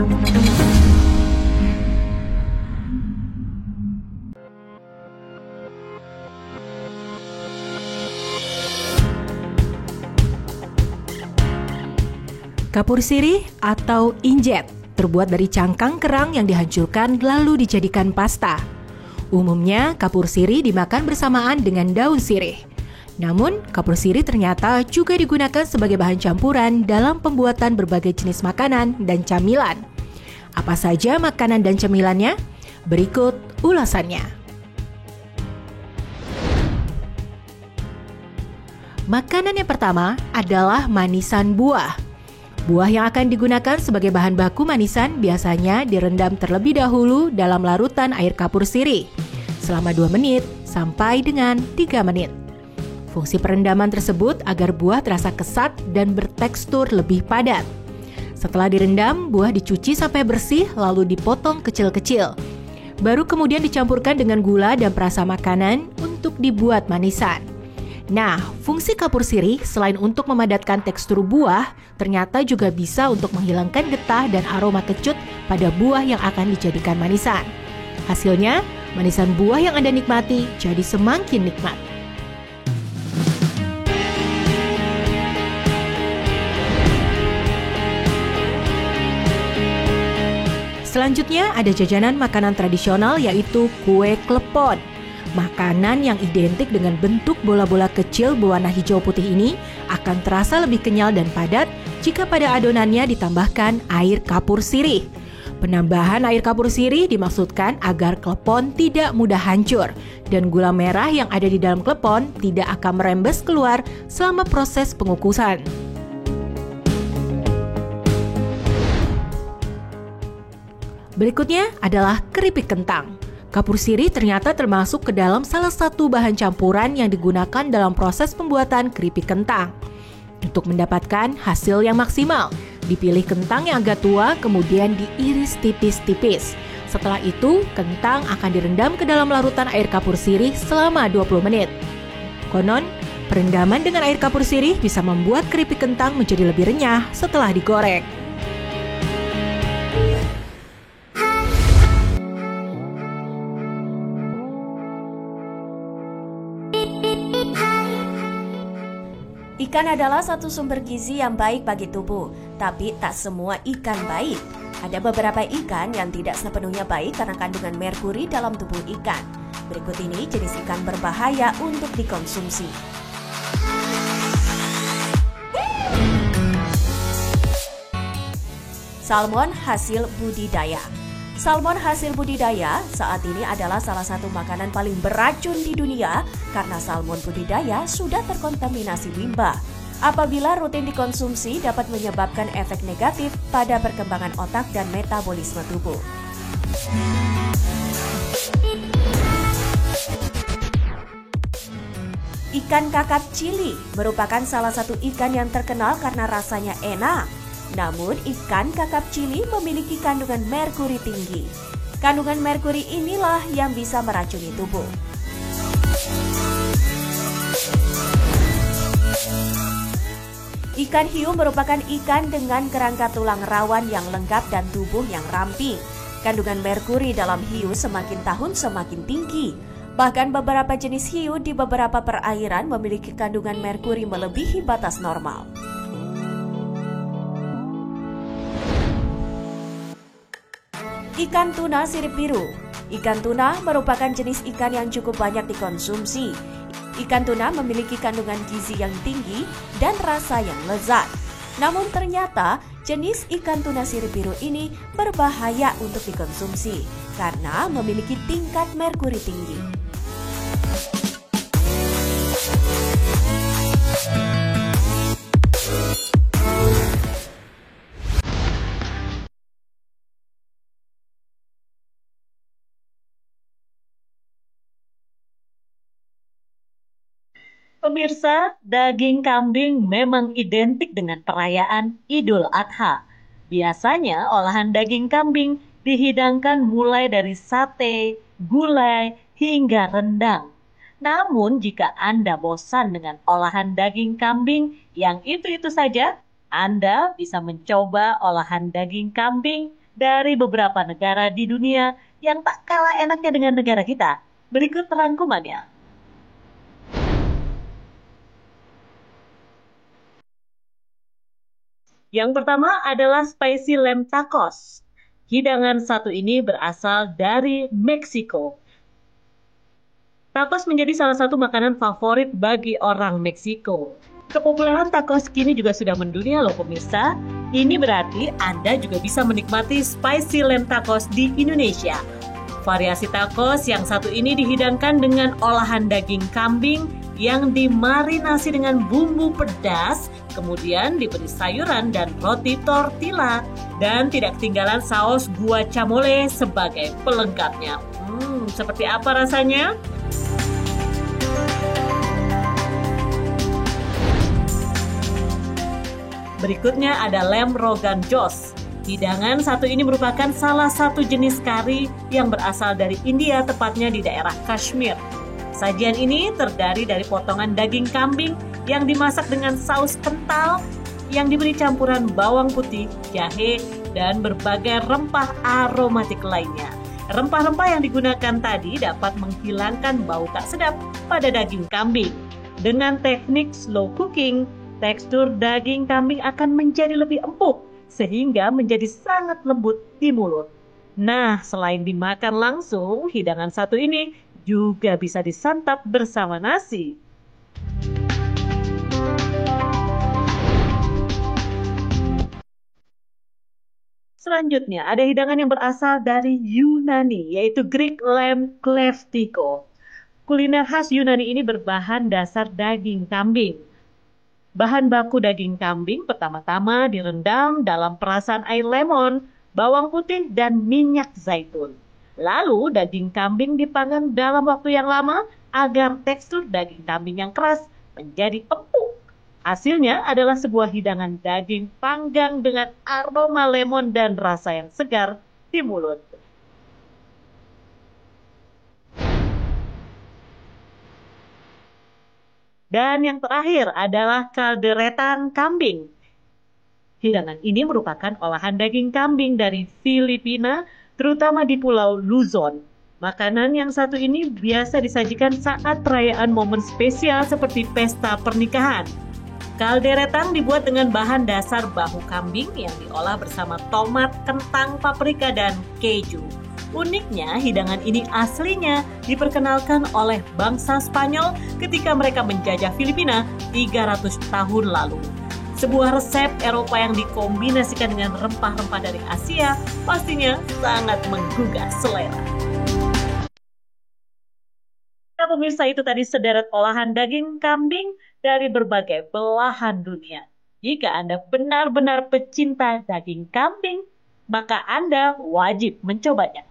Kapur sirih atau injet terbuat dari cangkang kerang yang dihancurkan lalu dijadikan pasta. Umumnya kapur sirih dimakan bersamaan dengan daun sirih. Namun, kapur sirih ternyata juga digunakan sebagai bahan campuran dalam pembuatan berbagai jenis makanan dan camilan. Apa saja makanan dan camilannya? Berikut ulasannya. Makanan yang pertama adalah manisan buah. Buah yang akan digunakan sebagai bahan baku manisan biasanya direndam terlebih dahulu dalam larutan air kapur sirih selama 2 menit sampai dengan 3 menit. Fungsi perendaman tersebut agar buah terasa kesat dan bertekstur lebih padat. Setelah direndam, buah dicuci sampai bersih lalu dipotong kecil-kecil. Baru kemudian dicampurkan dengan gula dan perasa makanan untuk dibuat manisan. Nah, fungsi kapur sirih selain untuk memadatkan tekstur buah, ternyata juga bisa untuk menghilangkan getah dan aroma kecut pada buah yang akan dijadikan manisan. Hasilnya, manisan buah yang Anda nikmati jadi semakin nikmat. Selanjutnya ada jajanan makanan tradisional yaitu kue klepon. Makanan yang identik dengan bentuk bola-bola kecil berwarna hijau putih ini akan terasa lebih kenyal dan padat jika pada adonannya ditambahkan air kapur sirih. Penambahan air kapur sirih dimaksudkan agar klepon tidak mudah hancur dan gula merah yang ada di dalam klepon tidak akan merembes keluar selama proses pengukusan. Berikutnya adalah keripik kentang. Kapur sirih ternyata termasuk ke dalam salah satu bahan campuran yang digunakan dalam proses pembuatan keripik kentang. Untuk mendapatkan hasil yang maksimal, dipilih kentang yang agak tua kemudian diiris tipis-tipis. Setelah itu, kentang akan direndam ke dalam larutan air kapur sirih selama 20 menit. Konon, perendaman dengan air kapur sirih bisa membuat keripik kentang menjadi lebih renyah setelah digoreng. Ikan adalah satu sumber gizi yang baik bagi tubuh, tapi tak semua ikan baik. Ada beberapa ikan yang tidak sepenuhnya baik karena kandungan merkuri dalam tubuh ikan. Berikut ini jenis ikan berbahaya untuk dikonsumsi. Salmon hasil budidaya. Salmon hasil budidaya saat ini adalah salah satu makanan paling beracun di dunia karena salmon budidaya sudah terkontaminasi limbah. Apabila rutin dikonsumsi dapat menyebabkan efek negatif pada perkembangan otak dan metabolisme tubuh. Ikan kakap cili merupakan salah satu ikan yang terkenal karena rasanya enak. Namun, ikan kakap cili memiliki kandungan merkuri tinggi. Kandungan merkuri inilah yang bisa meracuni tubuh. Ikan hiu merupakan ikan dengan kerangka tulang rawan yang lengkap dan tubuh yang ramping. Kandungan merkuri dalam hiu semakin tahun semakin tinggi. Bahkan beberapa jenis hiu di beberapa perairan memiliki kandungan merkuri melebihi batas normal. Ikan tuna sirip biru. Ikan tuna merupakan jenis ikan yang cukup banyak dikonsumsi. Ikan tuna memiliki kandungan gizi yang tinggi dan rasa yang lezat. Namun ternyata jenis ikan tuna sirip biru ini berbahaya untuk dikonsumsi karena memiliki tingkat merkuri tinggi. Pemirsa, daging kambing memang identik dengan perayaan Idul Adha. Biasanya olahan daging kambing dihidangkan mulai dari sate, gulai, hingga rendang. Namun jika Anda bosan dengan olahan daging kambing yang itu-itu saja, Anda bisa mencoba olahan daging kambing dari beberapa negara di dunia yang tak kalah enaknya dengan negara kita. Berikut rangkumannya. Yang pertama adalah spicy lamb tacos. Hidangan satu ini berasal dari Meksiko. Tacos menjadi salah satu makanan favorit bagi orang Meksiko. Kepopuleran tacos kini juga sudah mendunia loh pemirsa. Ini berarti Anda juga bisa menikmati spicy lamb tacos di Indonesia. Variasi tacos yang satu ini dihidangkan dengan olahan daging kambing yang dimarinasi dengan bumbu pedas, kemudian diberi sayuran dan roti tortilla, dan tidak ketinggalan saus guacamole sebagai pelengkapnya. Seperti apa rasanya? Berikutnya ada lamb rogan josh. Hidangan satu ini merupakan salah satu jenis kari yang berasal dari India, tepatnya di daerah Kashmir. Sajian ini terdiri dari potongan daging kambing yang dimasak dengan saus kental yang diberi campuran bawang putih, jahe, dan berbagai rempah aromatik lainnya. Rempah-rempah yang digunakan tadi dapat menghilangkan bau tak sedap pada daging kambing. Dengan teknik slow cooking, tekstur daging kambing akan menjadi lebih empuk sehingga menjadi sangat lembut di mulut. Nah, selain dimakan langsung, hidangan satu ini juga bisa disantap bersama nasi. Selanjutnya, ada hidangan yang berasal dari Yunani, yaitu Greek lamb kleftiko. Kuliner khas Yunani ini berbahan dasar daging kambing. Bahan baku daging kambing pertama-tama direndam dalam perasan air lemon, bawang putih, dan minyak zaitun. Lalu daging kambing dipanggang dalam waktu yang lama agar tekstur daging kambing yang keras menjadi empuk. Hasilnya adalah sebuah hidangan daging panggang dengan aroma lemon dan rasa yang segar di mulut. Dan yang terakhir adalah kalderetan kambing. Hidangan ini merupakan olahan daging kambing dari Filipina, terutama di Pulau Luzon. Makanan yang satu ini biasa disajikan saat perayaan momen spesial seperti pesta pernikahan. Kalderetang dibuat dengan bahan dasar bahu kambing yang diolah bersama tomat, kentang, paprika, dan keju. Uniknya, hidangan ini aslinya diperkenalkan oleh bangsa Spanyol ketika mereka menjajah Filipina 300 tahun lalu. Sebuah resep Eropa yang dikombinasikan dengan rempah-rempah dari Asia pastinya sangat menggugah selera. Nah, pemirsa, itu tadi sederet olahan daging kambing dari berbagai belahan dunia. Jika Anda benar-benar pecinta daging kambing, maka Anda wajib mencobanya.